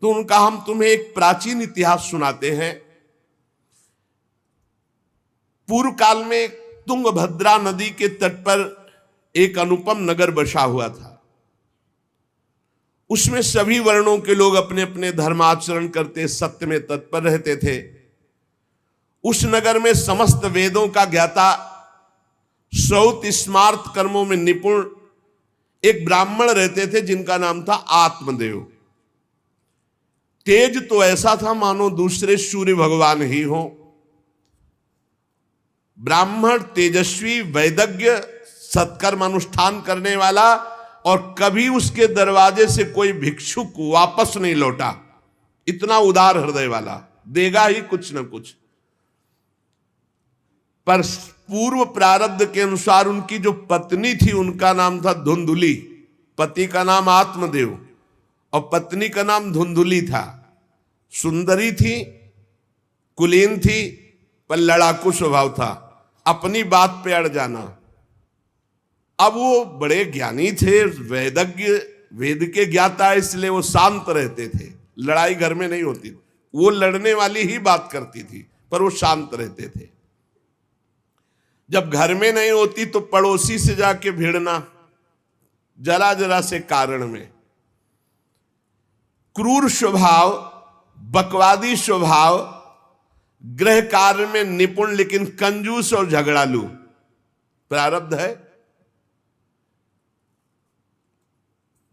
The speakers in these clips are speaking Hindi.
तो उनका हम तुम्हें एक प्राचीन इतिहास सुनाते हैं। पूर्व काल में तुंगभद्रा नदी के तट पर एक अनुपम नगर बसा हुआ था। उसमें सभी वर्णों के लोग अपने अपने धर्माचरण करते, सत्य में तत्पर रहते थे। उस नगर में समस्त वेदों का ज्ञाता, श्रौत स्मार्त कर्मों में निपुण एक ब्राह्मण रहते थे जिनका नाम था आत्मदेव। तेज तो ऐसा था मानो दूसरे सूर्य भगवान ही हो। ब्राह्मण तेजस्वी, वैदज्ञ, सत्कर्म अनुष्ठान करने वाला, और कभी उसके दरवाजे से कोई भिक्षुक वापस नहीं लौटा। इतना उदार हृदय वाला, देगा ही कुछ न कुछ। पर पूर्व प्रारब्ध के अनुसार उनकी जो पत्नी थी उनका नाम था धुंधुली। पति का नाम आत्मदेव और पत्नी का नाम धुंधुली था। सुंदरी थी, कुलीन थी, पर लड़ाकू स्वभाव था, अपनी बात पे अड़ जाना। अब वो बड़े ज्ञानी थे, वेदज्ञ, वेद के ज्ञाता, इसलिए वो शांत रहते थे। लड़ाई घर में नहीं होती, वो लड़ने वाली ही बात करती थी, पर वो शांत रहते थे। जब घर में नहीं होती तो पड़ोसी से जाके भिड़ना, जरा जरा से कारण में। क्रूर स्वभाव, बकवादी स्वभाव, गृह कार्य में निपुण लेकिन कंजूस और झगड़ालू प्रारब्ध है।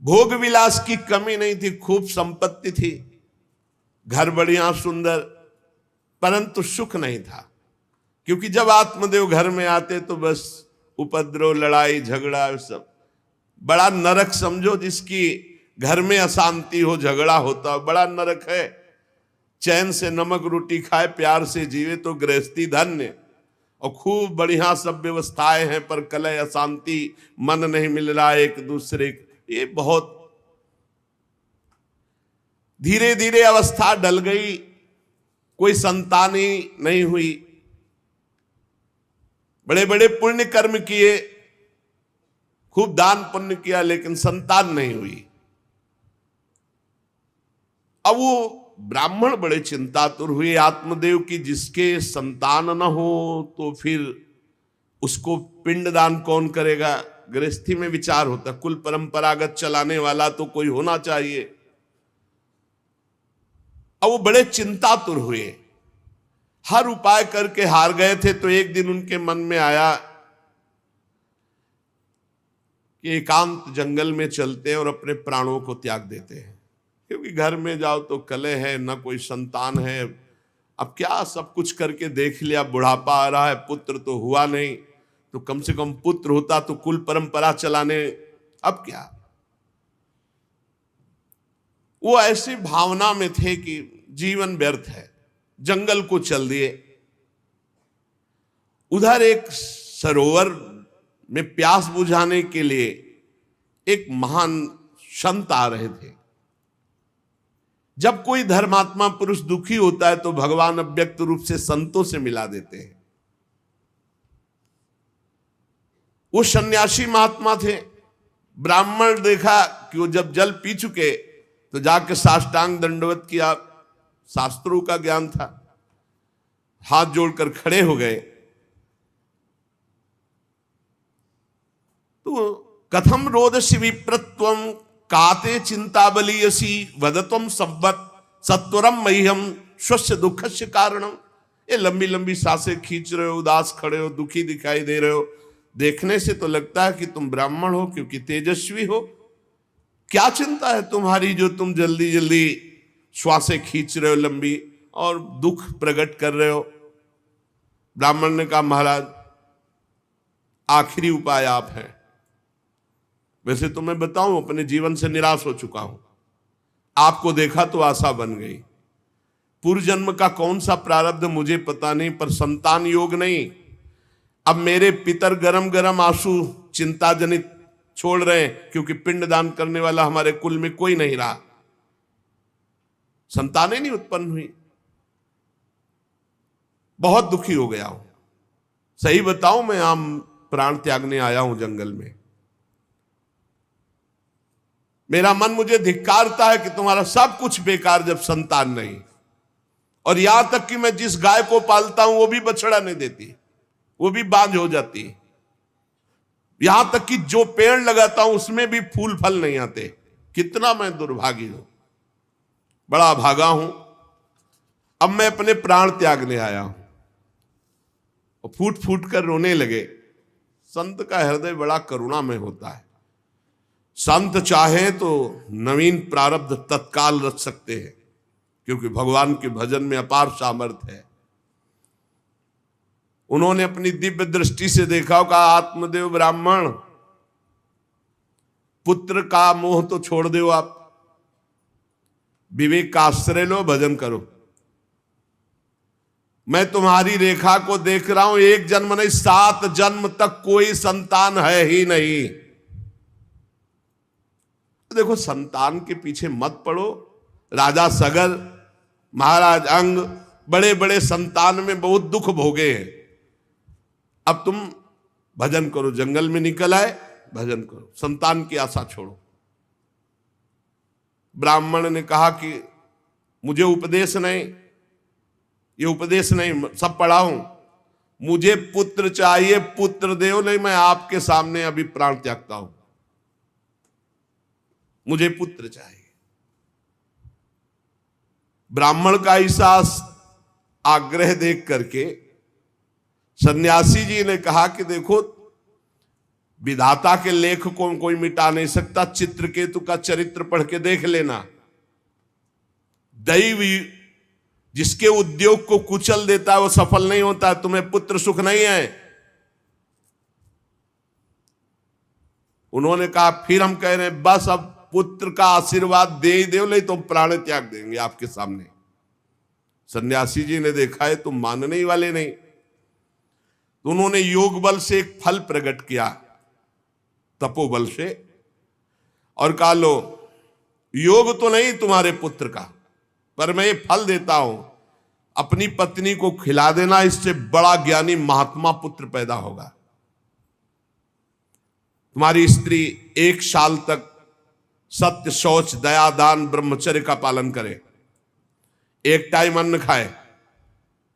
भोग विलास की कमी नहीं थी, खूब संपत्ति थी, घर बढ़िया सुंदर, परंतु सुख नहीं था। क्योंकि जब आत्मदेव घर में आते तो बस उपद्रव, लड़ाई झगड़ा, सब बड़ा नरक समझो। जिसकी घर में अशांति हो, झगड़ा होता, बड़ा नरक है। चैन से नमक रोटी खाए, प्यार से जीवे तो गृहस्थी धन्य। और खूब बढ़िया सब व्यवस्थाएं हैं, पर कलह, अशांति, मन नहीं मिल रहा एक दूसरे, ये बहुत धीरे धीरे अवस्था डल गई। कोई संतान ही नहीं हुई। बड़े बड़े पुण्य कर्म किए, खूब दान पुण्य किया, लेकिन संतान नहीं हुई। अब वो ब्राह्मण बड़े चिंतातुर हुए आत्मदेव की, जिसके संतान न हो तो फिर उसको पिंडदान कौन करेगा। गृहस्थी में विचार होता, कुल परंपरागत चलाने वाला तो कोई होना चाहिए। अब वो बड़े चिंतातुर हुए, हर उपाय करके हार गए थे। तो एक दिन उनके मन में आया कि एकांत जंगल में चलते हैं और अपने प्राणों को त्याग देते हैं। क्योंकि घर में जाओ तो कलह है, ना कोई संतान है। अब क्या, सब कुछ करके देख लिया, बुढ़ापा आ रहा है, पुत्र तो हुआ नहीं, तो कम से कम पुत्र होता तो कुल परंपरा चलाने। अब क्या, वो ऐसी भावना में थे कि जीवन व्यर्थ है, जंगल को चल दिए। उधर एक सरोवर में प्यास बुझाने के लिए एक महान संत आ रहे थे। जब कोई धर्मात्मा पुरुष दुखी होता है तो भगवान अव्यक्त रूप से संतों से मिला देते हैं। वो सन्यासी महात्मा थे। ब्राह्मण देखा कि वो जब जल पी चुके तो जाके साष्टांग दंडवत किया, शास्त्रों का ज्ञान था, हाथ जोड़कर खड़े हो गए। तो कथम रोदसी विप्रत्वम काते चिंता बलियसी वदत्वम संवत सत्वरम मह्यम स्वस्य दुखस्य कारणम। ये लंबी लंबी सांसें खींच रहे हो, उदास खड़े हो, दुखी दिखाई दे रहे हो। देखने से तो लगता है कि तुम ब्राह्मण हो, क्योंकि तेजस्वी हो। क्या चिंता है तुम्हारी जो तुम जल्दी जल्दी श्वासें खींच रहे हो लंबी और दुख प्रकट कर रहे हो। ब्राह्मण ने कहा, महाराज आखिरी उपाय आप हैं। वैसे तो मैं बताऊं, अपने जीवन से निराश हो चुका हूं। आपको देखा तो आशा बन गई। पूर्व जन्म का कौन सा प्रारब्ध मुझे पता नहीं, पर संतान योग नहीं। अब मेरे पितर गरम गरम आंसू चिंता जनित छोड़ रहे हैं, क्योंकि पिंडदान करने वाला हमारे कुल में कोई नहीं रहा, संतानें नहीं उत्पन्न हुई। बहुत दुखी हो गया हूं। सही बताऊं, मैं आम प्राण त्यागने आया हूं जंगल में। मेरा मन मुझे धिक्कारता है कि तुम्हारा सब कुछ बेकार जब संतान नहीं। और यहां तक कि मैं जिस गाय को पालता हूं वो भी बछड़ा नहीं देती, वो भी बांझ हो जाती है। यहां तक कि जो पेड़ लगाता हूं उसमें भी फूल फल नहीं आते। कितना मैं दुर्भागी हूं, बड़ा भागा हूं। अब मैं अपने प्राण त्यागने आया हूं। और फूट फूट कर रोने लगे। संत का हृदय बड़ा करुणामय होता है। संत चाहे तो नवीन प्रारब्ध तत्काल रच सकते हैं, क्योंकि भगवान के भजन में अपार सामर्थ्य है। उन्होंने अपनी दिव्य दृष्टि से देखा होगा, आत्मदेव ब्राह्मण, पुत्र का मोह तो छोड़ दो, आप विवेक का आश्रय लो, भजन करो। मैं तुम्हारी रेखा को देख रहा हूं, एक जन्म नहीं 7 जन्म तक कोई संतान है ही नहीं। देखो, संतान के पीछे मत पड़ो। राजा सगर, महाराज अंग, बड़े बड़े संतान में बहुत दुख भोगे हैं। अब तुम भजन करो, जंगल में निकल आए, भजन करो, संतान की आशा छोड़ो। ब्राह्मण ने कहा कि मुझे उपदेश नहीं, ये उपदेश नहीं, सब पढ़ा हूं, मुझे पुत्र चाहिए, पुत्र देव, नहीं मैं आपके सामने अभी प्राण त्यागता हूं, मुझे पुत्र चाहिए। ब्राह्मण का ऐसा आग्रह देख करके सन्यासी जी ने कहा कि देखो, विधाता के लेख को कोई मिटा नहीं सकता। चित्रकेतु का चरित्र पढ़ के देख लेना। दैव जिसके उद्योग को कुचल देता है वो सफल नहीं होता। तुम्हें पुत्र सुख नहीं है। उन्होंने कहा फिर हम कह रहे हैं बस अब पुत्र का आशीर्वाद दे ही दो, नहीं तो प्राण त्याग देंगे आपके सामने। सन्यासी जी ने देखा है तुम मानने ही वाले नहीं, तो उन्होंने योग बल से एक फल प्रकट किया, तपोबल से, और कहा लो, योग तो नहीं तुम्हारे पुत्र का, पर मैं ये फल देता हूं, अपनी पत्नी को खिला देना, इससे बड़ा ज्ञानी महात्मा पुत्र पैदा होगा। तुम्हारी स्त्री 1 साल तक सत्य, शौच, दया, दान, ब्रह्मचर्य का पालन करे, एक टाइम अन्न खाए,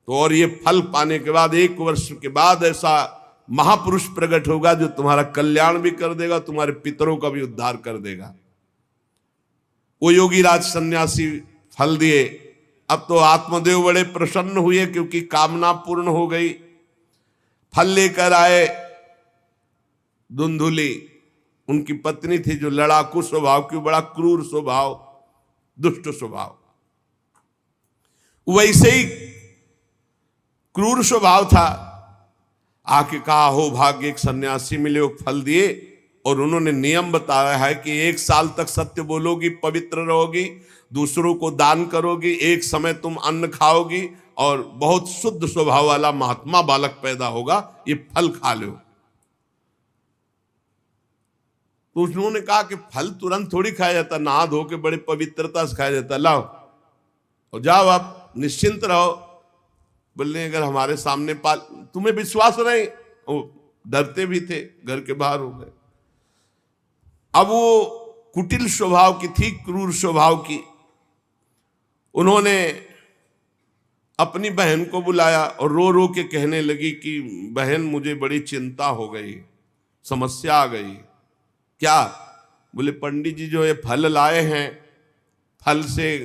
तो और ये फल पाने के बाद 1 वर्ष के बाद ऐसा महापुरुष प्रकट होगा जो तुम्हारा कल्याण भी कर देगा, तुम्हारे पितरों का भी उद्धार कर देगा। वो योगीराज सन्यासी फल दिए। अब तो आत्मदेव बड़े प्रसन्न हुए क्योंकि कामना पूर्ण हो गई। फल लेकर आए। धुंधुली उनकी पत्नी थी, जो लड़ाकू स्वभाव की, बड़ा क्रूर स्वभाव, दुष्ट स्वभाव, वैसे ही क्रूर स्वभाव था। आके कहा हो भाग्य, एक सन्यासी मिले, वो फल दिए, और उन्होंने नियम बताया है कि 1 साल तक सत्य बोलोगी, पवित्र रहोगी, दूसरों को दान करोगी, एक समय तुम अन्न खाओगी, और बहुत शुद्ध स्वभाव वाला महात्मा बालक पैदा होगा, ये फल खा लो। तो उन्होंने कहा कि फल तुरंत थोड़ी खाया जाता, नहा धो के बड़े पवित्रता से खाया जाता, लाओ और जाओ, आप निश्चिंत रहो। बोलने अगर हमारे सामने पाल, तुम्हें विश्वास नहीं, वो डरते भी थे, घर के बाहर हो गए। अब वो कुटिल स्वभाव की थी, क्रूर स्वभाव की। उन्होंने अपनी बहन को बुलाया और रो रो के कहने लगी कि बहन, मुझे बड़ी चिंता हो गई, समस्या आ गई। क्या? बोले पंडित जी जो ये फल लाए हैं, फल से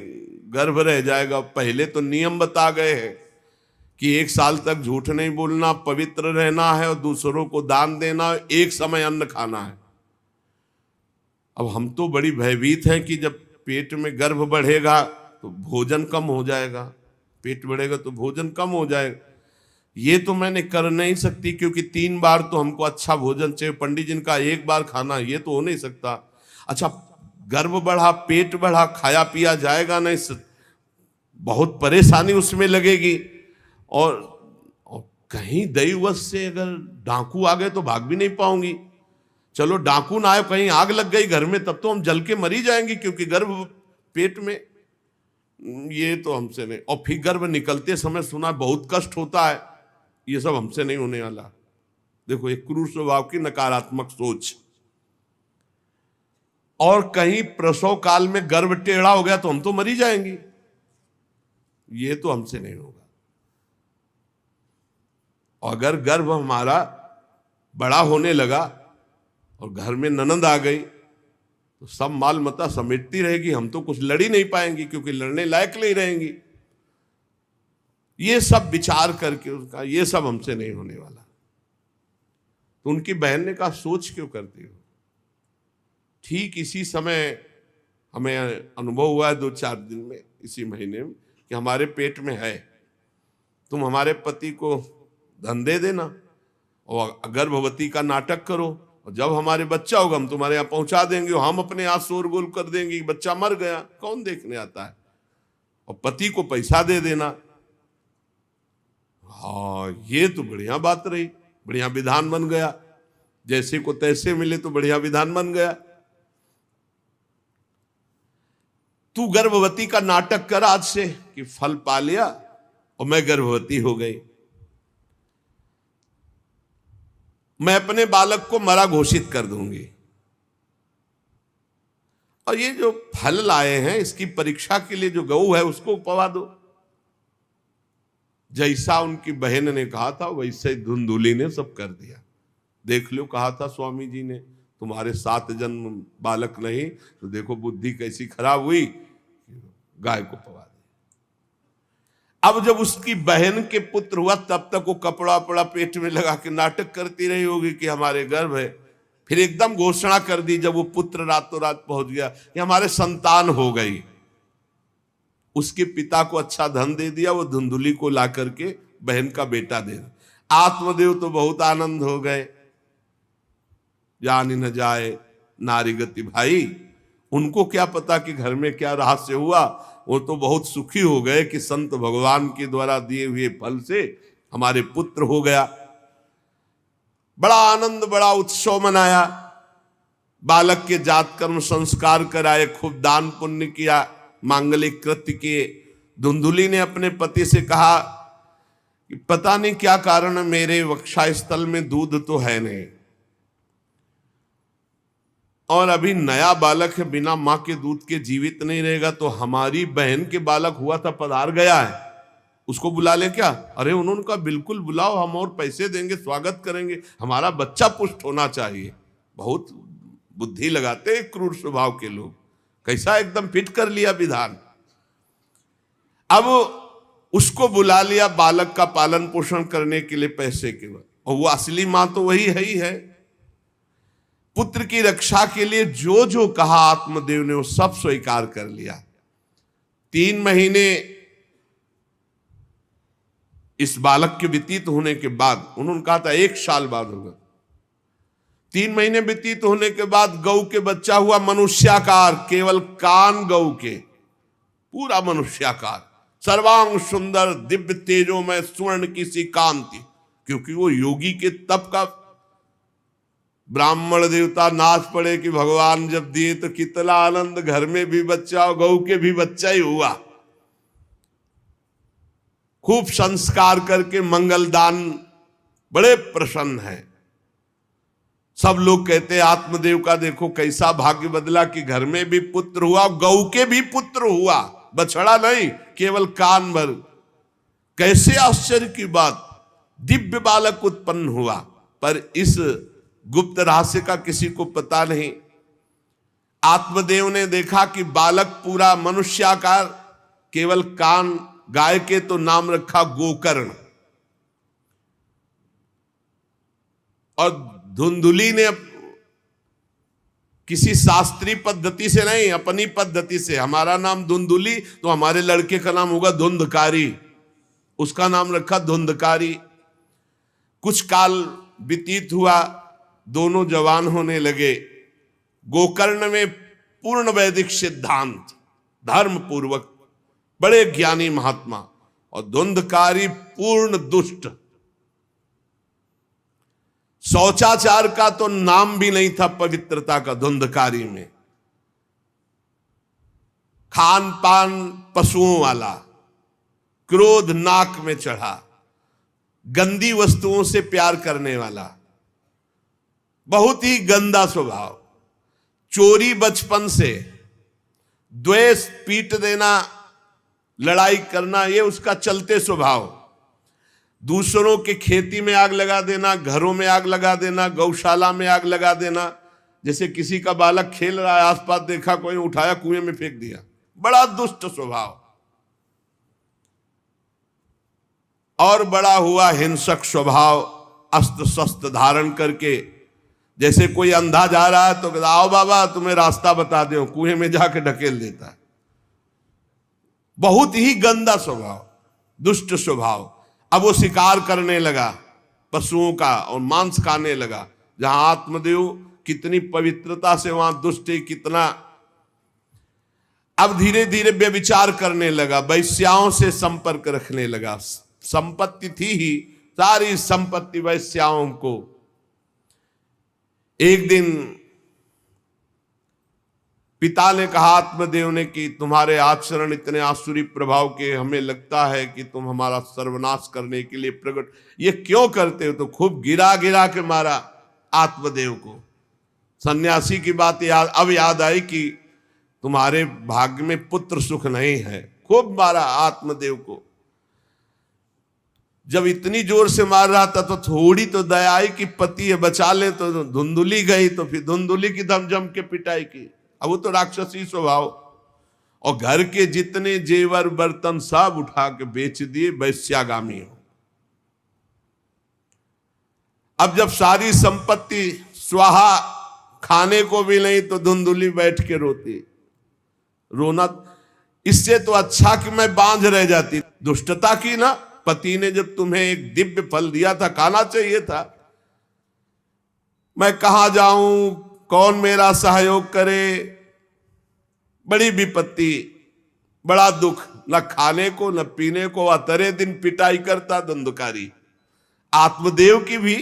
गर्भ रह जाएगा। पहले तो नियम बता गए हैं कि 1 साल तक झूठ नहीं बोलना, पवित्र रहना है, और दूसरों को दान देना, एक समय अन्न खाना है। अब हम तो बड़ी भयभीत हैं कि जब पेट में गर्भ बढ़ेगा तो भोजन कम हो जाएगा, पेट बढ़ेगा तो भोजन कम हो जाएगा। ये तो मैंने कर नहीं सकती, क्योंकि 3 बार तो हमको अच्छा भोजन चाहिए, पंडित जी का 1 बार खाना, ये तो हो नहीं सकता। अच्छा, गर्भ बढ़ा, पेट बढ़ा, खाया पिया जाएगा नहीं, बहुत परेशानी उसमें लगेगी। और कहीं दैववश से अगर डाकू आ गए तो भाग भी नहीं पाऊंगी। चलो डाकू ना आए, कहीं आग लग गई घर में, तब तो हम जल के मरी जाएंगे, क्योंकि गर्भ पेट में, ये तो हमसे नहीं। और फिर गर्भ निकलते समय सुना बहुत कष्ट होता है, ये सब हमसे नहीं होने वाला। देखो, एक क्रूर स्वभाव की नकारात्मक सोच। और कहीं प्रसव काल में गर्भ टेढ़ा हो गया तो हम तो मरी जाएंगे। ये तो हमसे नहीं होगा। अगर गर्भ हमारा बड़ा होने लगा और घर में ननंद आ गई तो सब माल मता समेटती रहेगी, हम तो कुछ लड़ ही नहीं पाएंगी क्योंकि लड़ने लायक नहीं रहेंगी। ये सब विचार करके उनका ये सब हमसे नहीं होने वाला। तो उनकी बहन ने कहा सोच क्यों करती हो। ठीक इसी समय हमें अनुभव हुआ है 2-4 दिन में, इसी महीने में, कि हमारे पेट में है, तुम हमारे पति को धन दे देना और गर्भवती का नाटक करो और जब हमारे बच्चा होगा हम तुम्हारे यहाँ पहुंचा देंगे और हम अपने यहाँ शोरगुल कर देंगे कि बच्चा मर गया, कौन देखने आता है, और पति को पैसा दे देना। हाँ, ये तो बढ़िया बात रही, बढ़िया विधान बन गया। जैसे को तैसे मिले तो बढ़िया विधान बन गया। तू गर्भवती का नाटक कर आज से कि फल पा लिया और मैं गर्भवती हो गई। मैं अपने बालक को मरा घोषित कर दूंगी और ये जो फल लाए हैं इसकी परीक्षा के लिए जो गऊ है उसको पवा दो। जैसा उनकी बहन ने कहा था वैसे ही धुंधुली ने सब कर दिया। देख लो, कहा था स्वामी जी ने तुम्हारे 7 जन्म बालक नहीं, तो देखो बुद्धि कैसी खराब हुई, गाय को पवा दिया। अब जब उसकी बहन के पुत्र हुआ तब तक वो कपड़ा वपड़ा पेट में लगा के नाटक करती रही होगी कि हमारे गर्भ है। फिर एकदम घोषणा कर दी जब वो पुत्र रातों रात पहुंच गया कि हमारे संतान हो गई। उसके पिता को अच्छा धन दे दिया, वो धुंधुली को ला करके बहन का बेटा दे दिया। आत्मदेव तो बहुत आनंद हो गए। जानी न जाए नारी गति भाई, उनको क्या पता कि घर में क्या रहस्य हुआ। वो तो बहुत सुखी हो गए कि संत भगवान के द्वारा दिए हुए फल से हमारे पुत्र हो गया। बड़ा आनंद, बड़ा उत्सव मनाया। बालक के जात कर्म संस्कार कराए, खूब दान पुण्य किया, मांगलिक कृत्य किए। धुंधुली ने अपने पति से कहा कि पता नहीं क्या कारण मेरे वक्षस्थल में दूध तो है नहीं और अभी नया बालक है, बिना मां के दूध के जीवित नहीं रहेगा, तो हमारी बहन के बालक हुआ था पधार गया है, उसको बुला ले क्या। अरे उन्होंने कहा बिल्कुल बुलाओ, हम और पैसे देंगे, स्वागत करेंगे, हमारा बच्चा पुष्ट होना चाहिए। बहुत बुद्धि लगाते हैं क्रूर स्वभाव के लोग, कैसा एकदम फिट कर लिया विधान। अब उसको बुला लिया बालक का पालन पोषण करने के लिए पैसे के बाद, और वो असली मां तो वही है ही है। पुत्र की रक्षा के लिए जो जो कहा आत्मदेव ने वो सब स्वीकार कर लिया। 3 महीने इस बालक के व्यतीत होने के बाद, उन्होंने कहा था 1 साल बाद होगा, 3 महीने व्यतीत होने के बाद गौ के बच्चा हुआ मनुष्याकार, केवल कान गौ के, पूरा मनुष्याकार, सर्वांग सुंदर, दिव्य तेजों में स्वर्ण की सी कांति, क्योंकि वो योगी के तप का। ब्राह्मण देवता नाच पड़े कि भगवान जब दिए तो कितना आनंद, घर में भी बच्चा और गौ के भी बच्चा ही हुआ। खूब संस्कार करके मंगलदान, बड़े प्रसन्न है। सब लोग कहते हैं आत्मदेव का देखो कैसा भाग्य बदला कि घर में भी पुत्र हुआ, गौ के भी पुत्र हुआ, बछड़ा नहीं, केवल कान भर। कैसे आश्चर्य की बात, दिव्य बालक उत्पन्न हुआ। पर इस गुप्त रहस्य का किसी को पता नहीं। आत्मदेव ने देखा कि बालक पूरा मनुष्याकार, केवल कान, गाय के तो नाम रखा गोकर्ण। और धुंधुली ने किसी शास्त्रीय पद्धति से नहीं, अपनी पद्धति से, हमारा नाम धुंधुली तो हमारे लड़के का नाम होगा धुंधकारी, उसका नाम रखा धुंधकारी। कुछ काल व्यतीत हुआ, दोनों जवान होने लगे। गोकर्ण में पूर्ण वैदिक सिद्धांत, धर्म पूर्वक, बड़े ज्ञानी महात्मा, और धुंधकारी पूर्ण दुष्ट। शौचाचार का तो नाम भी नहीं था पवित्रता का धुंधकारी में। खान पान पशुओं वाला, क्रोध नाक में चढ़ा, गंदी वस्तुओं से प्यार करने वाला, बहुत ही गंदा स्वभाव। चोरी बचपन से, द्वेष, पीट देना, लड़ाई करना, ये उसका चलते स्वभाव। दूसरों के खेती में आग लगा देना, घरों में आग लगा देना, गौशाला में आग लगा देना। जैसे किसी का बालक खेल रहा है, आसपास देखा कोई, उठाया कुएं में फेंक दिया। बड़ा दुष्ट स्वभाव। और बड़ा हुआ हिंसक स्वभाव, अस्त्र शस्त्र धारण करके। जैसे कोई अंधा जा रहा है तो आओ बाबा तुम्हें रास्ता बता दो, कुएं में जाके ढकेल देता है। बहुत ही गंदा स्वभाव, दुष्ट स्वभाव। अब वो शिकार करने लगा पशुओं का और मांस खाने लगा। जहां आत्मदेव कितनी पवित्रता से, वहां दुष्ट कितना। अब धीरे धीरे व्यभिचार करने लगा, वैश्याओं से संपर्क रखने लगा। संपत्ति थी ही, सारी संपत्ति वैश्याओं को। एक दिन पिता ने कहा आत्मदेव ने कि तुम्हारे आचरण इतने आसुरी प्रभाव के, हमें लगता है कि तुम हमारा सर्वनाश करने के लिए प्रकट, ये क्यों करते हो? तो खूब गिरा गिरा के मारा आत्मदेव को। सन्यासी की बात अब याद आई कि तुम्हारे भाग्य में पुत्र सुख नहीं है। खूब मारा आत्मदेव को। जब इतनी जोर से मार रहा था तो थोड़ी तो दया आई कि पति है, बचा ले। तो धुंधुली गई, तो फिर धुंधुली की दम जम के पिटाई की। अब वो तो राक्षसी स्वभाव। और घर के जितने जेवर बर्तन सब उठा के बेच दिए, वैश्यागामी हो। अब जब सारी संपत्ति स्वाहा, खाने को भी नहीं, तो धुंधुली बैठ के रोती। रोना इससे तो अच्छा कि मैं बांझ रह जाती। दुष्टता की ना, पति ने जब तुम्हें एक दिव्य फल दिया था, खाना चाहिए था। मैं कहां जाऊं, कौन मेरा सहयोग करे? बड़ी विपत्ति, बड़ा दुख, न खाने को न पीने को। अतरे दिन पिटाई करता धुंधकारी, आत्मदेव की भी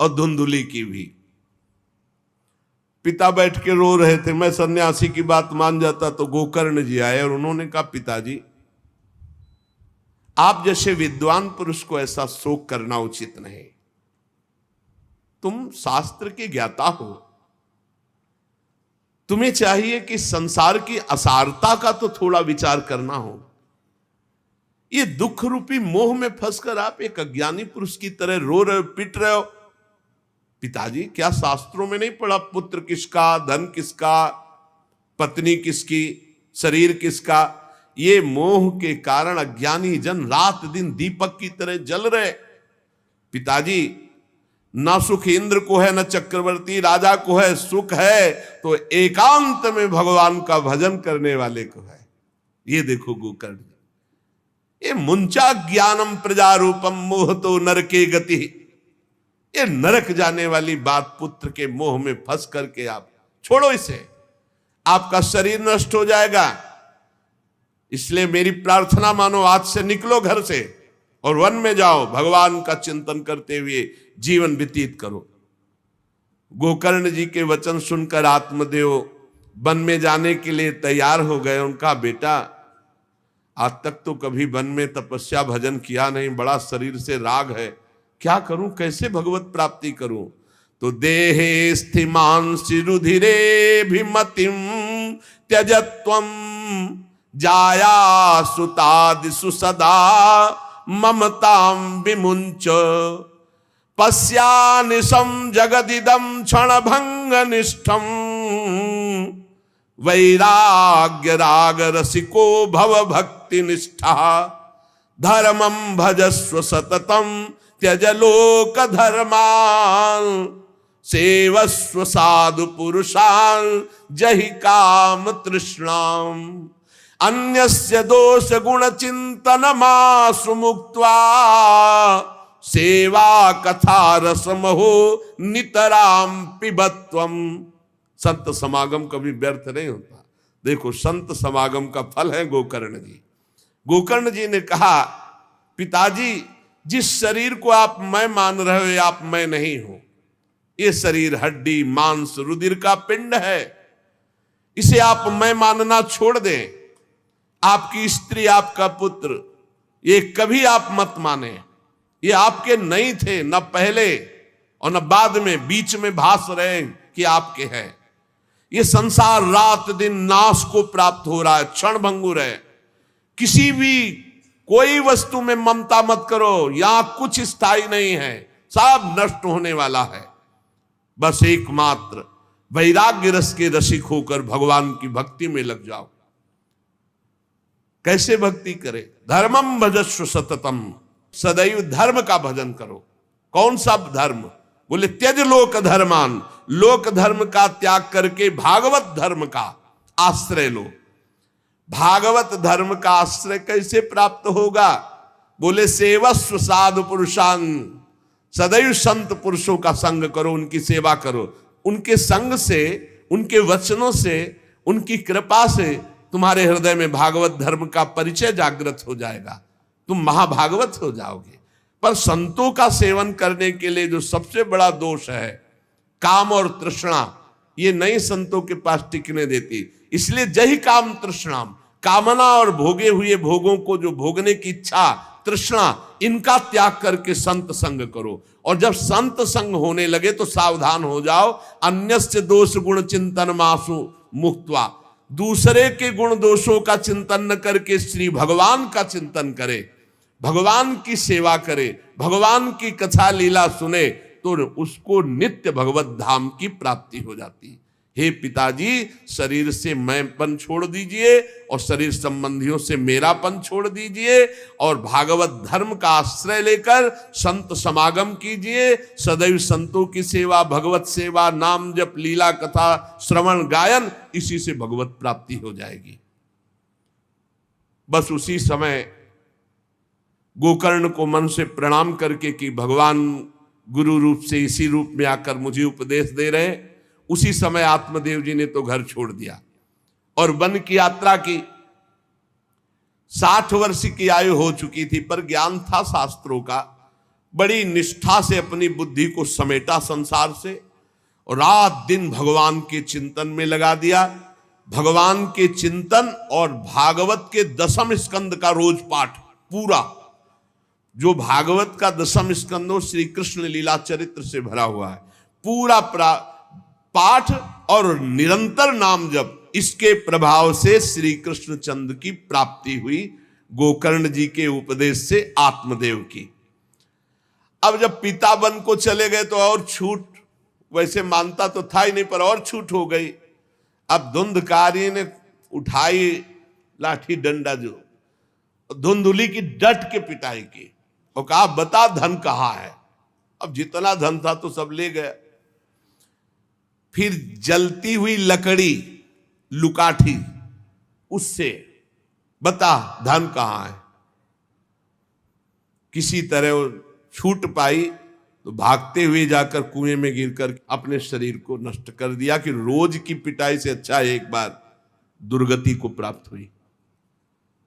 और धुंधुली की भी। पिता बैठ के रो रहे थे। मैं सन्यासी की बात मान जाता तो गोकर्ण जी आए और उन्होंने कहा पिताजी, आप जैसे विद्वान पुरुष को ऐसा शोक करना उचित नहीं। तुम शास्त्र के ज्ञाता हो, तुम्हें चाहिए कि संसार की असारता का तो थोड़ा विचार करना हो। ये दुख रूपी मोह में फंसकर आप एक अज्ञानी पुरुष की तरह रो रहे हो, पिट रहे हो। पिताजी, क्या शास्त्रों में नहीं पढ़ा पुत्र किसका, धन किसका, पत्नी किसकी, शरीर किसका? ये मोह के कारण अज्ञानी जन रात दिन दीपक की तरह जल रहे। पिताजी, ना सुख इंद्र को है, ना चक्रवर्ती राजा को है। सुख है तो एकांत में भगवान का भजन करने वाले को है। ये देखो गोकर्ण, ये मुंचा ज्ञानम प्रजारूपम मोह तो नरके गति। ये नरक जाने वाली बात, पुत्र के मोह में फंस करके आप छोड़ो इसे। आपका शरीर नष्ट हो जाएगा। इसलिए मेरी प्रार्थना मानो, आज से निकलो घर से और वन में जाओ, भगवान का चिंतन करते हुए जीवन व्यतीत करो। गोकर्ण जी के वचन सुनकर आत्मदेव वन में जाने के लिए तैयार हो गए। उनका बेटा, आज तक तो कभी वन में तपस्या भजन किया नहीं, बड़ा शरीर से राग है, क्या करूं, कैसे भगवत प्राप्ति करूं? तो देहे स्थिमांसि रुधिरे भिमतिम त्यजत्वम जाया सुतादिषु सदा ममतां विमुंच पश्यानिशं जगदिदं क्षणभंगनिष्ठं वैराग्य राग रसिको भव भक्ति निष्ठा धर्मं भजस्व सततं त्यज लोक धर्मान् सेवस्व साधु पुरुषान् जहि काम तृष्णाम् अन्यस्य दोष गुण चिंतन मासु मुक्त्वा सेवा कथा रसमहो नितराम पिबत्वम। संत समागम कभी व्यर्थ नहीं होता। देखो, संत समागम का फल है गोकर्ण जी। गोकर्ण जी ने कहा, पिताजी, जिस शरीर को आप मैं मान रहे हो, ये आप मैं नहीं हो। ये शरीर हड्डी मांस रुधिर का पिंड है। इसे आप मैं मानना छोड़ दें। आपकी स्त्री, आपका पुत्र, ये कभी आप मत माने। ये आपके नहीं थे, न पहले और न बाद में, बीच में भास रहे कि आपके हैं। ये संसार रात दिन नाश को प्राप्त हो रहा है, क्षण भंगुर है। किसी भी कोई वस्तु में ममता मत करो, यहां कुछ स्थायी नहीं है, सब नष्ट होने वाला है। बस एकमात्र वैराग्य रस के रसिक होकर भगवान की भक्ति में लग जाओ। कैसे भक्ति करे? धर्मम भजस्व सततम, सदैव धर्म का भजन करो। कौन सा धर्म? बोले त्यज लोक धर्मान, लोक धर्म का त्याग करके भागवत धर्म का आश्रय लो। भागवत धर्म का आश्रय कैसे प्राप्त होगा? बोले सेवस्व साधु पुरुषान, सदैव संत पुरुषों का संग करो, उनकी सेवा करो। उनके संग से, उनके वचनों से, उनकी कृपा से तुम्हारे हृदय में भागवत धर्म का परिचय जागृत हो जाएगा, तुम महाभागवत हो जाओगे। पर संतों का सेवन करने के लिए जो सबसे बड़ा दोष है, काम और तृष्णा, ये नई संतों के पास टिकने देती। इसलिए जही काम तृष्णाम, कामना और भोगे हुए भोगों को जो भोगने की इच्छा, तृष्णा, इनका त्याग करके संत संग करो। और जब संत संग होने लगे तो सावधान हो जाओ, अन्यस्य दोष गुण चिंतन मासु मुक्त्वा, दूसरे के गुण दोषों का चिंतन न करके श्री भगवान का चिंतन करे, भगवान की सेवा करे, भगवान की कथा लीला सुने, तो उसको नित्य भगवत धाम की प्राप्ति हो जाती है। हे पिताजी, शरीर से मैंपन छोड़ दीजिए और शरीर संबंधियों से मेरापन छोड़ दीजिए और भागवत धर्म का आश्रय लेकर संत समागम कीजिए। सदैव संतों की सेवा, भगवत सेवा, नाम जप, लीला कथा, श्रवण गायन, इसी से भगवत प्राप्ति हो जाएगी। बस उसी समय गोकर्ण को मन से प्रणाम करके कि भगवान गुरु रूप से इसी रूप में आकर मुझे उपदेश दे रहे हैं, उसी समय आत्मदेव जी ने तो घर छोड़ दिया और वन की यात्रा की। 60 वर्ष की आयु हो चुकी थी, पर ज्ञान था शास्त्रों का। बड़ी निष्ठा से अपनी बुद्धि को समेटा संसार से और रात दिन भगवान के चिंतन में लगा दिया। भगवान के चिंतन और भागवत के 10वें स्कंद का रोज पाठ, पूरा जो भागवत का 10वां स्कंद श्री कृष्ण लीला चरित्र से भरा हुआ है, पूरा पाठ और निरंतर नाम जप, इसके प्रभाव से श्री कृष्ण चंद्र की प्राप्ति हुई, गोकर्ण जी के उपदेश से आत्मदेव की। अब जब पिता वन को चले गए तो और छूट, वैसे मानता तो था ही नहीं, पर और छूट हो गई। अब धुंधकारी ने उठाई लाठी डंडा, जो धुंधुली की डट के पिटाई की और कहा बता धन कहाँ है। अब जितना धन था तो सब ले गया। फिर जलती हुई लकड़ी, लुकाठी, उससे बता धन कहाँ है। किसी तरह वो छूट पाई तो भागते हुए जाकर कुएं में गिरकर अपने शरीर को नष्ट कर दिया कि रोज की पिटाई से अच्छा एक बार दुर्गति को प्राप्त हुई।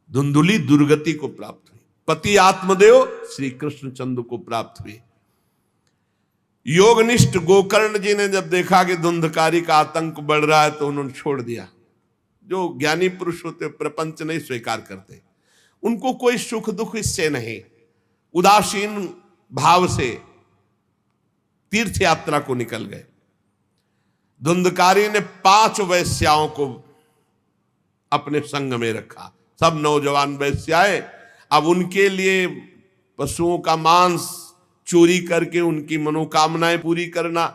धुंधुली दुर्गति को प्राप्त हुई, पति आत्मदेव श्री कृष्णचंद्र को प्राप्त हुई। योगनिष्ठ गोकर्ण जी ने जब देखा कि धुंधकारी का आतंक बढ़ रहा है तो उन्होंने छोड़ दिया। जो ज्ञानी पुरुष होते प्रपंच नहीं स्वीकार करते, उनको कोई सुख दुख इससे नहीं, उदासीन भाव से तीर्थ यात्रा को निकल गए। धुंधकारी ने 5 वैश्याओं को अपने संग में रखा, सब नौजवान वैश्याएं। अब उनके लिए पशुओं का मांस चोरी करके उनकी मनोकामनाएं पूरी करना।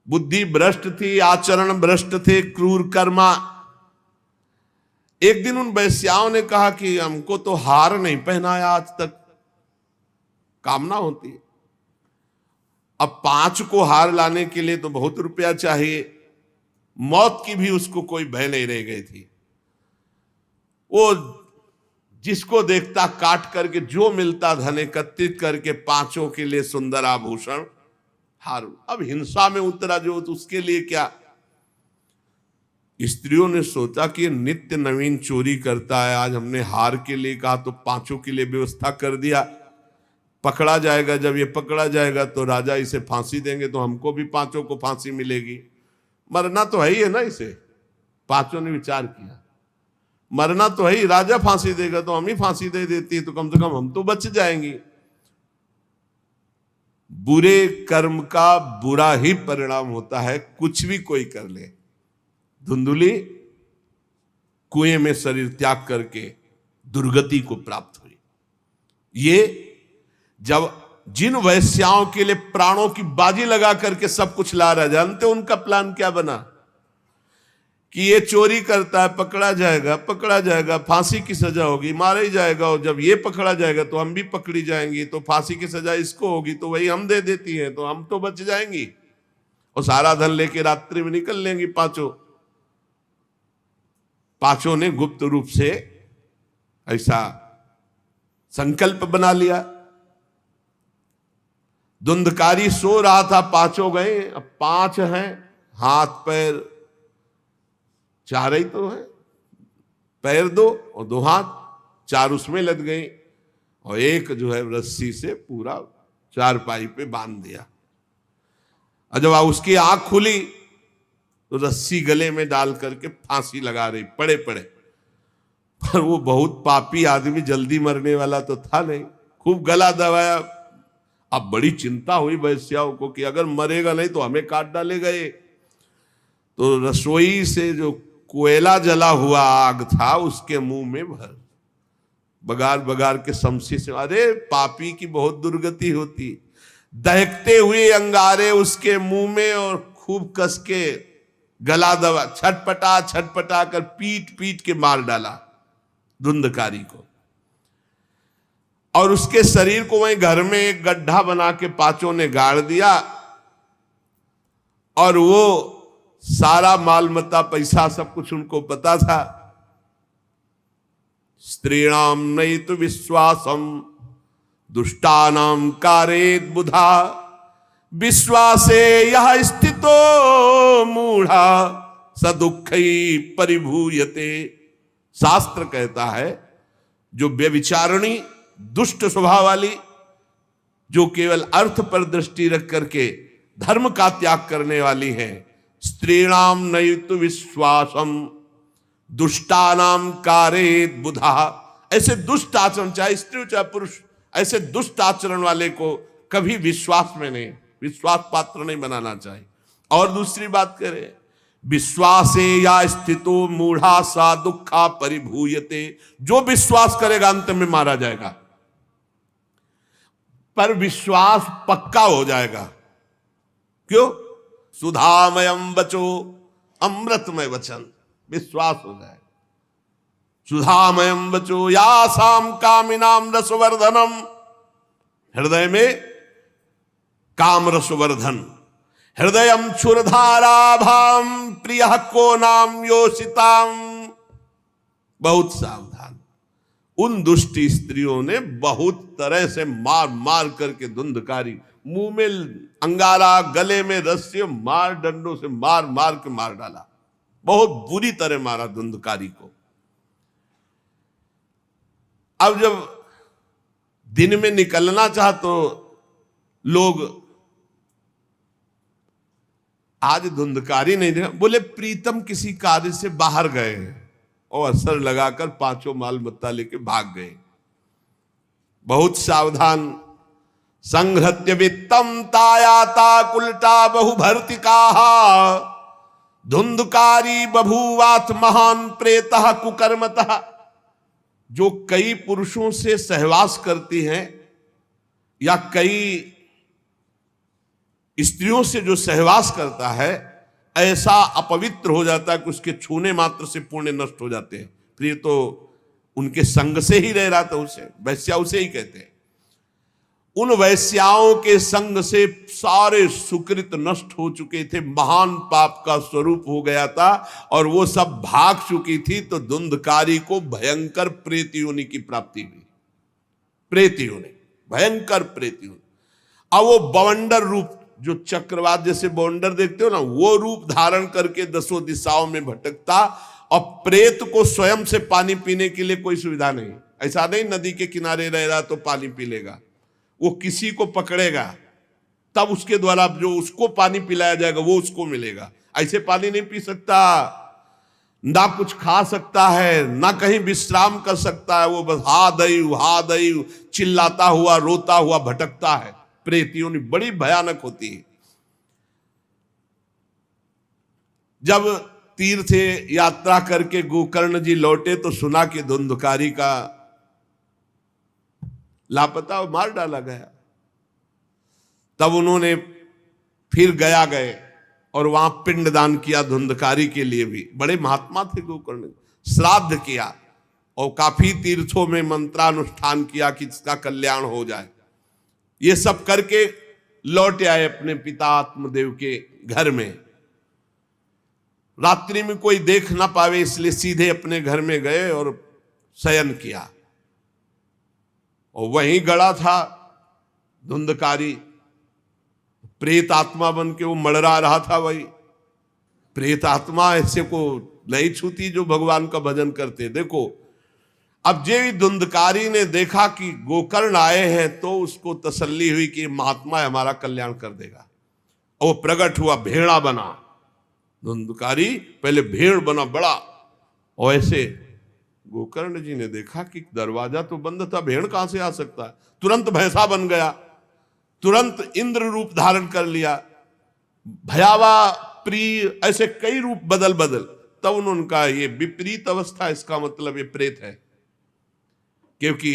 बुद्धि भ्रष्ट थी, आचरण भ्रष्ट थे, क्रूर कर्मा। एक दिन उन वैश्याओं ने कहा कि हमको तो हार नहीं पहनाया आज तक, कामना होती है। अब 5 को हार लाने के लिए तो बहुत रुपया चाहिए। मौत की भी उसको कोई भय नहीं रह गई थी। वो जिसको देखता काट करके जो मिलता धन एकत्रित करके 5 के लिए सुंदर आभूषण हार। अब हिंसा में उतरा जो, तो उसके लिए क्या। स्त्रियों ने सोचा कि नित्य नवीन चोरी करता है, आज हमने हार के लिए कहा तो 5 के लिए व्यवस्था कर दिया। पकड़ा जाएगा, जब ये पकड़ा जाएगा तो राजा इसे फांसी देंगे, तो हमको भी 5 को फांसी मिलेगी। मरना तो है ही है ना इसे। 5 ने विचार किया, मरना तो है ही, राजा फांसी देगा तो हम ही फांसी दे देती है, तो कम से कम हम तो बच जाएंगे। बुरे कर्म का बुरा ही परिणाम होता है, कुछ भी कोई कर ले। धुंधुली कुएं में शरीर त्याग करके दुर्गति को प्राप्त हुई। ये जब जिन वैश्याओं के लिए प्राणों की बाजी लगा करके सब कुछ ला रहा, जानते उनका प्लान क्या बना? कि ये चोरी करता है, पकड़ा जाएगा, फांसी की सजा होगी, मारा ही जाएगा, और जब ये पकड़ा जाएगा तो हम भी पकड़ी जाएंगी, तो फांसी की सजा इसको होगी, तो वही हम दे देती है, तो हम तो बच जाएंगी, और सारा धन लेके रात्रि में निकल लेंगी पांचों ने गुप्त रूप से ऐसा संकल्प बना लिया। धुंधकारी सो रहा था, पांचों गए, अब 5 हैं, हाथ पैर 4 ही तो है, पैर 2 और 2 हाथ, 4 उसमें लग गई, और एक जो है रस्सी से पूरा चारपाई पे बांध दिया। और जब उसकी आंख खुली तो रस्सी गले में डाल करके फांसी लगा रही पड़े पर वो बहुत पापी आदमी, जल्दी मरने वाला तो था नहीं, खूब गला दबाया। अब बड़ी चिंता हुई वैश्याओं को कि अगर मरेगा नहीं तो हमें काट डालेगा ये। तो रसोई से जो कोयला जला हुआ आग था उसके मुंह में भर बगार के शमशी से, अरे पापी की बहुत दुर्गति होती। दहकते हुए अंगारे उसके मुंह में और खूब कस के गला दबा, छटपटा कर पीट के मार डाला धुंधकारी को। और उसके शरीर को वहीं घर में एक गड्ढा बना के पांचों ने गाड़ दिया, और वो सारा माल मत्ता पैसा सब कुछ उनको पता था। स्त्रीणाम नैतु विश्वासम दुष्टानाम कारेत बुधा, विश्वासे यह स्थितो मूढ़ा स दुःखी परिभूयते। शास्त्र कहता है जो व्यभिचारिणी दुष्ट स्वभाव वाली, जो केवल अर्थ पर दृष्टि रख करके धर्म का त्याग करने वाली है, स्त्रीणाम नैतु विश्वासम दुष्टानाम कारेत बुधा, ऐसे दुष्ट आचरण, चाहे स्त्री चाहे पुरुष, ऐसे दुष्ट आचरण वाले को कभी विश्वास पात्र नहीं बनाना चाहिए। और दूसरी बात करें, विश्वासे या स्थितो मूढ़ा सा दुखा परिभूयते, जो विश्वास करेगा अंत में मारा जाएगा, पर विश्वास पक्का हो जाएगा। क्यों? सुधामयम वचो अमृतमय वचन, विश्वास हो जाएगा। सुधामयम वचो यासाम कामिनाम रसवर्धनम, हृदय में काम रसवर्धन, हृदयम क्षुरधाराभाम प्रिय को नाम योषिताम। बहुत सावधान। उन दुष्ट स्त्रियों ने बहुत तरह से मार करके धुंधकारी, मुंह में अंगारा, गले में रस्सी, मार डंडों से मार के मार डाला। बहुत बुरी तरह मारा धुंधकारी को। अब जब दिन में निकलना चाहा तो लोग, आज धुंधकारी नहीं देखा, बोले प्रीतम किसी कार्य से बाहर गए और असर लगाकर पांचों माल मत्ता लेके भाग गए। बहुत सावधान। संहृत्य वित्तम तायाता कुलटा बहुभर्तिका, धुंधकारी बभूवात महान प्रेतः कुकर्मतः। जो कई पुरुषों से सहवास करती हैं या कई स्त्रियों से जो सहवास करता है, ऐसा अपवित्र हो जाता है कि उसके छूने मात्र से पुण्य नष्ट हो जाते हैं। फिर तो उनके संग से ही रह रहा था, उसे वैश्या उसे ही कहते हैं। उन वैश्याओं के संग से सारे सुकृत नष्ट हो चुके थे, महान पाप का स्वरूप हो गया था, और वो सब भाग चुकी थी। तो धुंधकारी को भयंकर प्रेत योनि की प्राप्ति हुई। प्रेत योनि, भयंकर प्रेत योनि। अब वो बवंडर रूप, जो चक्रवात जैसे बवंडर देखते हो ना, वो रूप धारण करके 10 दिशाओं में भटकता। और प्रेत को स्वयं से पानी पीने के लिए कोई सुविधा नहीं। ऐसा नहीं नदी के किनारे रह रहा तो पानी पी लेगा, वो किसी को पकड़ेगा तब उसके द्वारा जो उसको पानी पिलाया जाएगा वो उसको मिलेगा। ऐसे पानी नहीं पी सकता, ना कुछ खा सकता है, ना कहीं विश्राम कर सकता है। वो बस हा दई चिल्लाता हुआ, रोता हुआ भटकता है। प्रेत योनि बड़ी भयानक होती है। जब तीर्थ यात्रा करके गोकर्ण जी लौटे तो सुना कि धुंधकारी का लापता और मार डाला गया। तब उन्होंने फिर गए और वहां पिंडदान किया धुंधकारी के लिए भी। बड़े महात्मा थे गोकर्ण, श्राद्ध किया और काफी तीर्थों में मंत्रानुष्ठान किया कि इसका कल्याण हो जाए। ये सब करके लौट आए अपने पिता आत्मदेव के घर में। रात्रि में कोई देख ना पावे इसलिए सीधे अपने घर में गए और शयन किया। और वहीं गड़ा था धुंधकारी, प्रेत आत्मा बन के वो मड़रा रहा था। वही प्रेत आत्मा ऐसे को नहीं छूती जो भगवान का भजन करते। देखो अब जे धुंधकारी ने देखा कि गोकर्ण आए हैं तो उसको तसल्ली हुई कि महात्मा हमारा कल्याण कर देगा। और वो प्रकट हुआ, भेड़ा बना। धुंधकारी पहले भेड़ बना बड़ा, और ऐसे गोकर्ण जी ने देखा कि दरवाजा तो बंद था, भेड़ कहां से आ सकता है। तुरंत भैंसा बन गया, तुरंत इंद्र रूप धारण कर लिया, भयावा प्रिय, ऐसे कई रूप बदल तब उन्होंने कहा ये विपरीत अवस्था, इसका मतलब ये प्रेत है। क्योंकि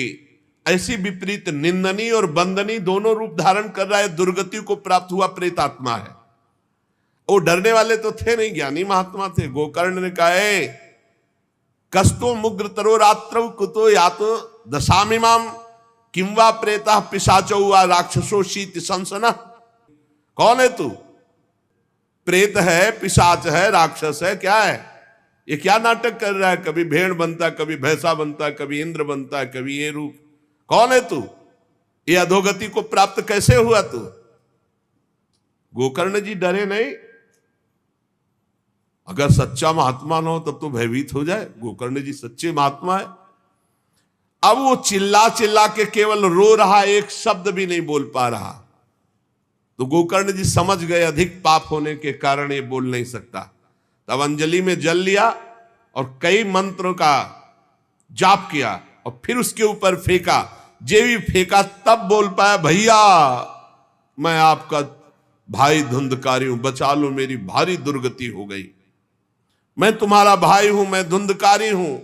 ऐसी विपरीत निंदनीय और बंदनीय दोनों रूप धारण कर रहा है, दुर्गति को प्राप्त हुआ प्रेत आत्मा है। वो डरने वाले तो थे नहीं, ज्ञानी महात्मा थे। गोकर्ण ने कहा कस्तो मुग्र तरो रात्रौ कुतो यातो दशामिमाम किंवा प्रेता पिशाचो वा राक्षसो शीत संसना। कौन है तू? प्रेत है, पिशाच है, राक्षस है, क्या है ये? क्या नाटक कर रहा है? कभी भेड़ बनता, कभी भैंसा बनता, कभी इंद्र बनता, कभी ये रूप। कौन है तू? ये अधोगति को प्राप्त कैसे हुआ तू? गोकर्ण जी डरे नहीं। अगर सच्चा महात्मा न हो तब तो भयभीत हो जाए। गोकर्ण जी सच्चे महात्मा है। अब वो चिल्ला चिल्ला के केवल रो रहा, एक शब्द भी नहीं बोल पा रहा। तो गोकर्ण जी समझ गए अधिक पाप होने के कारण ये बोल नहीं सकता। तब अंजलि में जल लिया और कई मंत्रों का जाप किया और फिर उसके ऊपर फेंका। जे भी फेंका तब बोल पाया, भैया मैं आपका भाई धुंधकारी हूं, बचा लो, मेरी भारी दुर्गति हो गई। मैं तुम्हारा भाई हूं, मैं धुंधकारी हूं।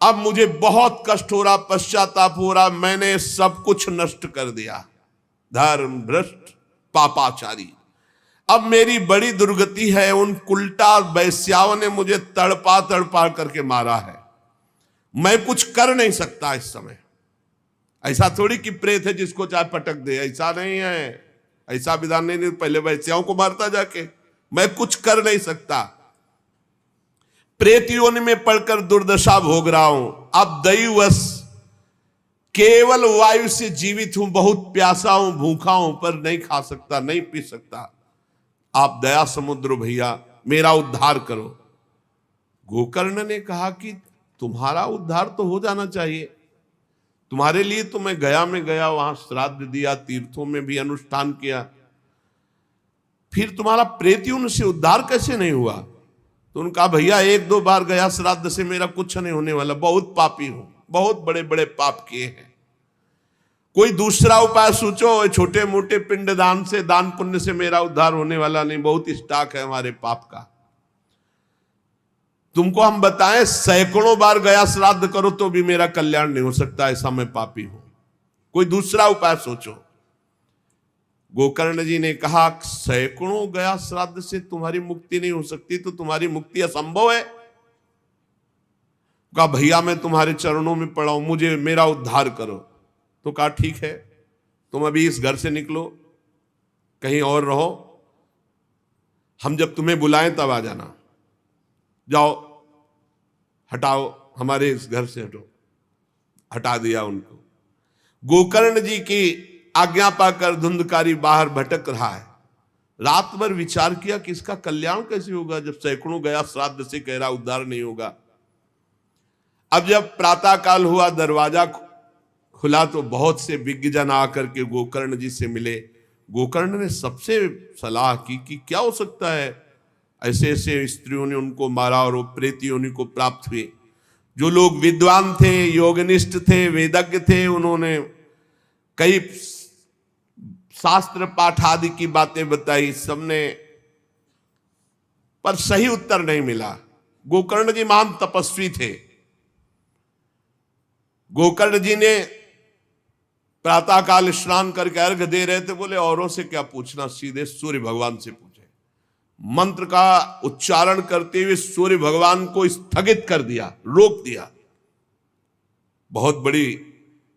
अब मुझे बहुत कष्ट हो रहा, पश्चाताप हो रहा, मैंने सब कुछ नष्ट कर दिया, धर्म भ्रष्ट पापाचारी। अब मेरी बड़ी दुर्गति है। उन उल्टा वैश्याओं ने मुझे तड़पा तड़पा करके मारा है। मैं कुछ कर नहीं सकता इस समय। ऐसा थोड़ी कि प्रेत है जिसको चाहे पटक दे, ऐसा नहीं है, ऐसा विधान नहीं। पहले वैश्याओं को मारता जाके, मैं कुछ कर नहीं सकता। प्रेत योनि में पड़कर दुर्दशा भोग रहा हूं। अब दैवश केवल वायु से जीवित हूं, बहुत प्यासा हूं, भूखा हूं, पर नहीं खा सकता, नहीं पी सकता। आप दया समुद्र भैया मेरा उद्धार करो। गोकर्ण ने कहा कि तुम्हारा उद्धार तो हो जाना चाहिए। तुम्हारे लिए तो मैं गया में गया, वहां श्राद्ध दिया, तीर्थों में भी अनुष्ठान किया, फिर तुम्हारा प्रेतियों से उद्धार कैसे नहीं हुआ? तो उन्होंने कहा भैया एक दो बार गया श्राद्ध से मेरा कुछ नहीं होने वाला, बहुत पापी हूं, बहुत बड़े बड़े पाप किए हैं। कोई दूसरा उपाय सोचो। छोटे मोटे पिंडदान से, दान पुण्य से मेरा उद्धार होने वाला नहीं, बहुत स्टॉक है हमारे पाप का। तुमको हम बताएं सैकड़ों बार गया श्राद्ध करो तो भी मेरा कल्याण नहीं हो सकता, ऐसा मैं पापी हूं। कोई दूसरा उपाय सोचो। गोकर्ण जी ने कहा सैकड़ों गया श्राद्ध से तुम्हारी मुक्ति नहीं हो सकती, तो तुम्हारी मुक्ति असंभव है। कहा भैया मैं तुम्हारे चरणों में पड़ा हूं, मुझे मेरा उद्धार करो। तो कहा ठीक है, तुम अभी इस घर से निकलो, कहीं और रहो, हम जब तुम्हें बुलाएं तब आ जाना। जाओ, हटाओ, हमारे इस घर से हटो। हटा दिया उनको। गोकर्ण जी की आज्ञा पाकर धुंधकारी बाहर भटक रहा है। रात भर विचार किया कि इसका कल्याण कैसे होगा जब सैकड़ों गया श्राद्ध से कह रहा उद्धार नहीं होगा। अब जब प्रातः काल हुआ, दरवाजा खुला तो बहुत से विज्ञजन आकर के गोकर्ण जी से मिले। गोकर्ण ने सबसे सलाह की कि क्या हो सकता है, ऐसे ऐसे स्त्रियों ने उनको मारा और वो प्रेत योनि को प्राप्त हुए। जो लोग विद्वान थे, योगनिष्ठ थे, वेदज्ञ थे, उन्होंने कई शास्त्र पाठ आदि की बातें बताई। सबने पर सही उत्तर नहीं मिला। गोकर्ण जी महान तपस्वी थे। गोकर्ण जी ने प्रातःकाल स्नान करके अर्घ दे रहे थे, बोले औरों से क्या पूछना, सीधे सूर्य भगवान से पूछे। मंत्र का उच्चारण करते हुए सूर्य भगवान को स्थगित कर दिया, रोक दिया। बहुत बड़ी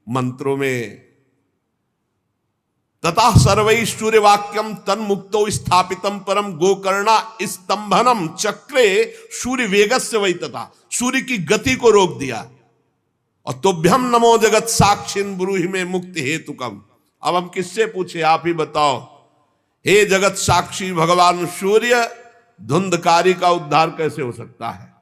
मंत्रों में तथा सर्वै सूर्य वाक्यम तन्मुक्तो स्थापितम परम गोकर्णा स्तंभनम चक्रे सूर्य वेगस्य वै, तथा सूर्य की गति को रोक दिया। और तुभ्यम नमो जगत साक्षिन ब्रूहि में मुक्ति हेतुकम। अब हम किससे पूछे, आप ही बताओ। हे जगत साक्षी भगवान सूर्य, धुंधकारी का उद्धार कैसे हो सकता है?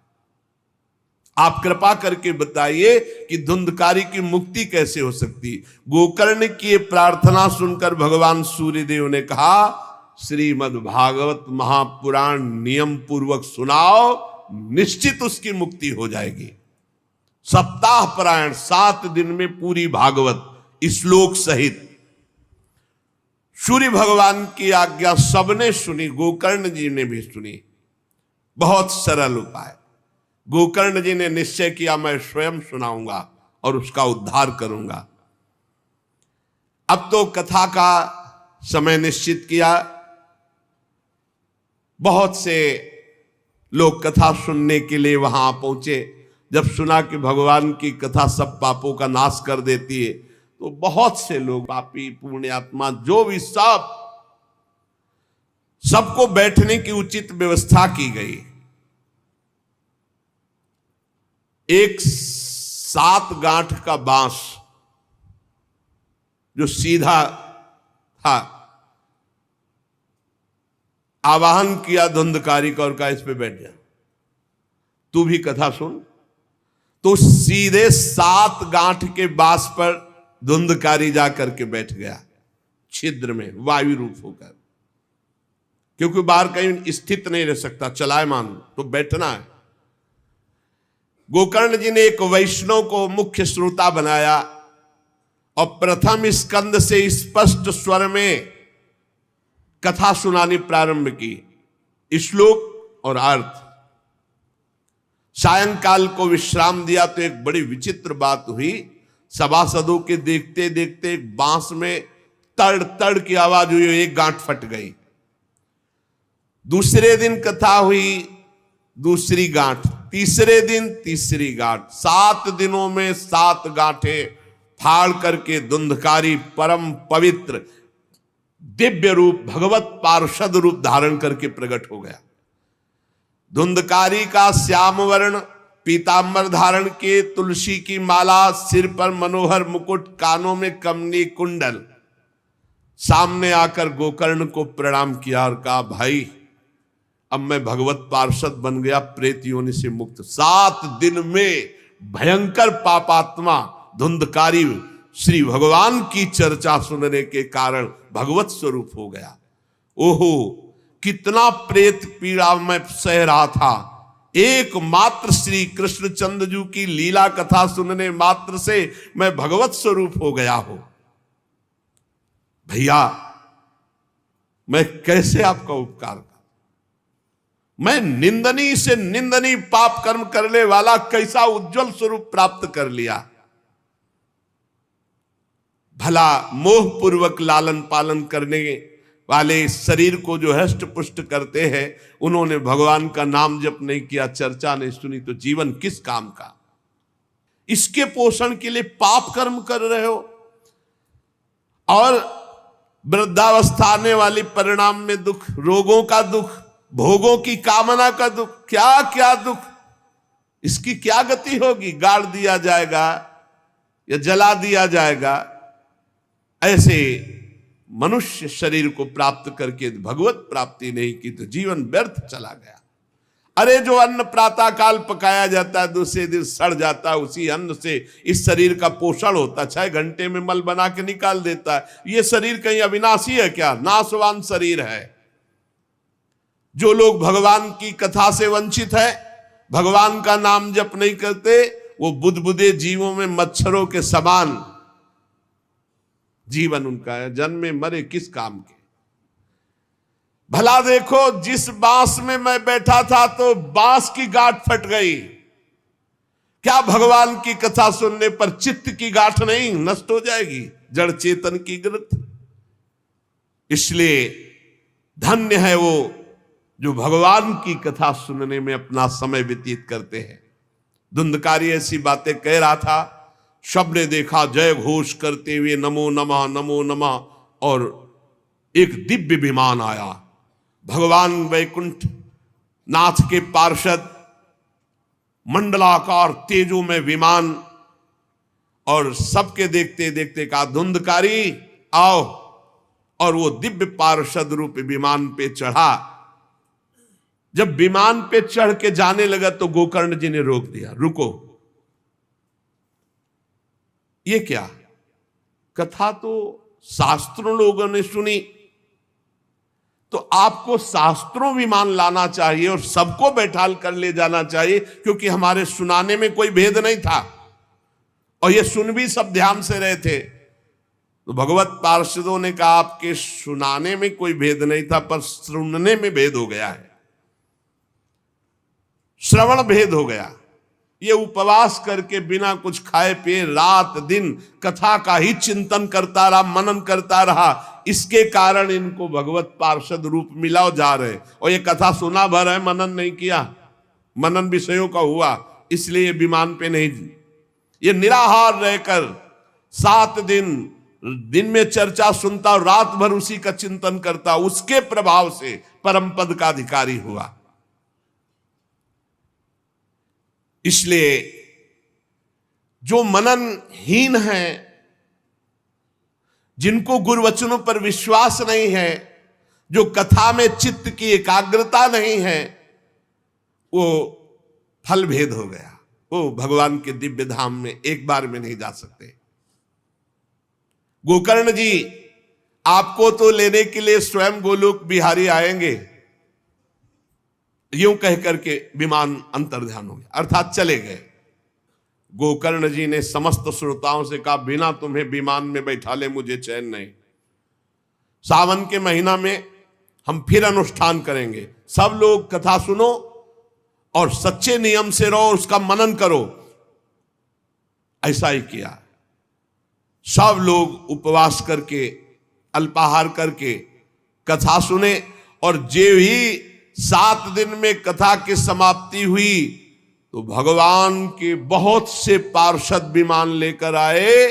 आप कृपा करके बताइए कि धुंधकारी की मुक्ति कैसे हो सकती। गोकर्ण की प्रार्थना सुनकर भगवान सूर्यदेव ने कहा, श्रीमद् भागवत महापुराण नियम पूर्वक सुनाओ, निश्चित उसकी मुक्ति हो जाएगी। सप्ताह पारायण 7 दिन में पूरी भागवत श्लोक सहित। सूर्य भगवान की आज्ञा सबने सुनी, गोकर्ण जी ने भी सुनी। बहुत सरल उपाय। गोकर्ण जी ने निश्चय किया, मैं स्वयं सुनाऊंगा और उसका उद्धार करूंगा। अब तो कथा का समय निश्चित किया। बहुत से लोग कथा सुनने के लिए वहां पहुंचे। जब सुना कि भगवान की कथा सब पापों का नाश कर देती है, तो बहुत से लोग, पापी पुण्यात्मा जो भी, सबको बैठने की उचित व्यवस्था की गई। एक 7 गांठ का बांस जो सीधा था, आवाहन किया धुंधकारी का और कहा, इस पे बैठ जा, तू भी कथा सुन। तो सीधे 7 गांठ के बांस पर धुंधकारी जाकर के बैठ गया, छिद्र में वायु रूप होकर, क्योंकि बाहर कहीं स्थित नहीं रह सकता, चलायमान तो बैठना है। गोकर्ण जी ने एक वैष्णव को मुख्य श्रोता बनाया और प्रथम स्कंद से स्पष्ट स्वर में कथा सुनानी प्रारंभ की, श्लोक और अर्थ। सायंकाल को विश्राम दिया तो एक बड़ी विचित्र बात हुई। सभासदों के देखते देखते एक बांस में तड़ तड़ की आवाज हुई, एक गांठ फट गई। दूसरे दिन कथा हुई, दूसरी गांठ, तीसरे दिन तीसरी गांठ, 7 दिनों में 7 गांठें फाड़ करके धुंधकारी परम पवित्र दिव्य रूप, भगवत पार्षद रूप धारण करके प्रकट हो गया। धुंधकारी का श्याम वर्ण पीतांबर धारण किए, तुलसी की माला, सिर पर मनोहर मुकुट, कानों में कमनी कुंडल, सामने आकर गोकर्ण को प्रणाम किया और कहा, भाई अब मैं भगवत पार्षद बन गया, प्रेत योनि से मुक्त। 7 दिन में भयंकर पापात्मा धुंधकारी श्री भगवान की चर्चा सुनने के कारण भगवत स्वरूप हो गया। ओहो, कितना प्रेत पीड़ा मैं सह रहा था, एकमात्र श्री कृष्णचंद्र जी की लीला कथा सुनने मात्र से मैं भगवत स्वरूप हो गया हूं। भैया मैं कैसे आपका उपकार करूं? मैं निंदनीय से निंदनीय पाप कर्म करने वाला कैसा उज्जवल स्वरूप प्राप्त कर लिया। भला मोह पूर्वक लालन पालन करने वाले शरीर को जो हष्ट पुष्ट करते हैं, उन्होंने भगवान का नाम जप नहीं किया, चर्चा नहीं सुनी, तो जीवन किस काम का? इसके पोषण के लिए पाप कर्म कर रहे हो और वृद्धावस्था आने वाली परिणाम में दुख, रोगों का दुख, भोगों की कामना का दुख, क्या क्या दुख, इसकी क्या गति होगी? गाड़ दिया जाएगा या जला दिया जाएगा। ऐसे मनुष्य शरीर को प्राप्त करके भगवत प्राप्ति नहीं की तो जीवन व्यर्थ चला गया। अरे जो अन्न प्रातः काल पकाया जाता है, दूसरे दिन सड़ जाता है, उसी अन्न से इस शरीर का पोषण होता है, 6 घंटे में मल बना के निकाल देता है। ये शरीर कहीं अविनाशी है क्या? नाशवान शरीर है। जो लोग भगवान की कथा से वंचित है, भगवान का नाम जप नहीं करते, वो बुदबुदे जीवों में मच्छरों के समान जीवन उनका है, जन्मे मरे किस काम के। भला देखो, जिस बांस में मैं बैठा था तो बांस की गांठ फट गई, क्या भगवान की कथा सुनने पर चित्त की गांठ नहीं नष्ट हो जाएगी, जड़ चेतन की ग्रंथ। इसलिए धन्य है वो जो भगवान की कथा सुनने में अपना समय व्यतीत करते हैं। धुंधकारी ऐसी बातें कह रहा था, सबने देखा जय घोष करते हुए नमो नमः नमो नमः, और एक दिव्य विमान आया। भगवान वैकुंठ नाथ के पार्षद मंडलाकार तेजो में विमान, और सबके देखते देखते कहा धुंधकारी आओ, और वो दिव्य पार्षद रूप विमान पे चढ़ा। जब विमान पे चढ़ के जाने लगा तो गोकर्ण जी ने रोक दिया, रुको, ये क्या? कथा तो शास्त्रों लोगों ने सुनी, तो आपको शास्त्रों विमान लाना चाहिए और सबको बैठाल कर ले जाना चाहिए, क्योंकि हमारे सुनाने में कोई भेद नहीं था और ये सुन भी सब ध्यान से रहे थे। तो भगवत पार्षदों ने कहा आपके सुनाने में कोई भेद नहीं था, पर सुनने में भेद हो गया है, श्रवण भेद हो गया। ये उपवास करके बिना कुछ खाए पिए रात दिन कथा का ही चिंतन करता रहा, मनन करता रहा, इसके कारण इनको भगवत पार्षद रूप मिला और जा रहे। और ये कथा सुना भर है, मनन नहीं किया, मनन विषयों का हुआ, इसलिए ये विमान पे नहीं। ये निराहार रहकर 7 दिन में चर्चा सुनता और रात भर उसी का चिंतन करता, उसके प्रभाव से परम पद का अधिकारी हुआ। इसलिए जो मननहीन है, जिनको गुरुवचनों पर विश्वास नहीं है, जो कथा में चित्त की एकाग्रता नहीं है, वो फल भेद हो गया, वो भगवान के दिव्य धाम में एक बार में नहीं जा सकते। गोकर्ण जी आपको तो लेने के लिए स्वयं गोलोक बिहारी आएंगे, यूं कह करके विमान अंतर्ध्यान हो गया, अर्थात चले गए। गोकर्ण जी ने समस्त श्रोताओं से कहा बिना तुम्हें विमान में बैठा ले मुझे चैन नहीं। सावन के महीना में हम फिर अनुष्ठान करेंगे, सब लोग कथा सुनो और सच्चे नियम से रहो, उसका मनन करो। ऐसा ही किया, सब लोग उपवास करके अल्पाहार करके कथा सुने, और जे ही 7 दिन में कथा की समाप्ति हुई तो भगवान के बहुत से पार्षद विमान लेकर आए,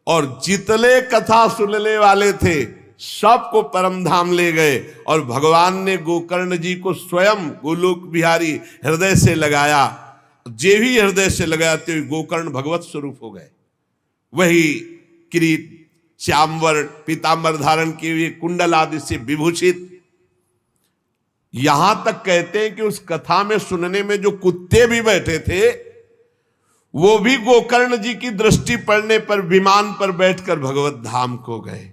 और जितने कथा सुनने वाले थे सबको परम धाम ले गए। और भगवान ने गोकर्ण जी को स्वयं गोलोक बिहारी हृदय से लगाया, जे भी हृदय से लगाया तो गोकर्ण भगवत स्वरूप हो गए। वही किरीट श्यामवर पीतांबर धारण किए हुए, कुंडल आदि से विभूषित। यहां तक कहते हैं कि उस कथा में सुनने में जो कुत्ते भी बैठे थे, वो भी गोकर्ण जी की दृष्टि पड़ने पर विमान पर बैठकर भगवत धाम को गए।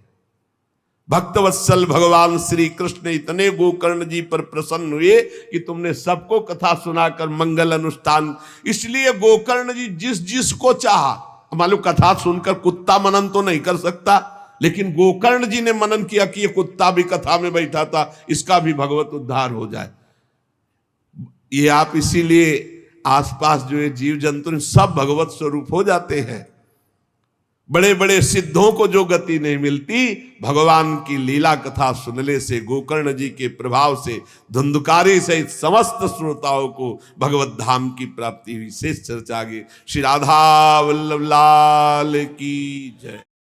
भक्तवत्सल भगवान श्री कृष्ण इतने गोकर्ण जी पर प्रसन्न हुए कि तुमने सबको कथा सुनाकर मंगल अनुष्ठान। इसलिए गोकर्ण जी जिस जिसको चाहा, मालूम कथा सुनकर कुत्ता मनन तो नहीं कर सकता, लेकिन गोकर्ण जी ने मनन किया कि ये कुत्ता भी कथा में बैठा था, इसका भी भगवत उद्धार हो जाए। ये आप इसीलिए आसपास जो ये जीव जंतु सब भगवत स्वरूप हो जाते हैं। बड़े बड़े सिद्धों को जो गति नहीं मिलती, भगवान की लीला कथा सुनने से, गोकर्ण जी के प्रभाव से धुंधकारी सहित समस्त श्रोताओं को भगवत धाम की प्राप्ति हुई। शेष चर्चा आगे। श्री राधा वल्लभ लाल की जय।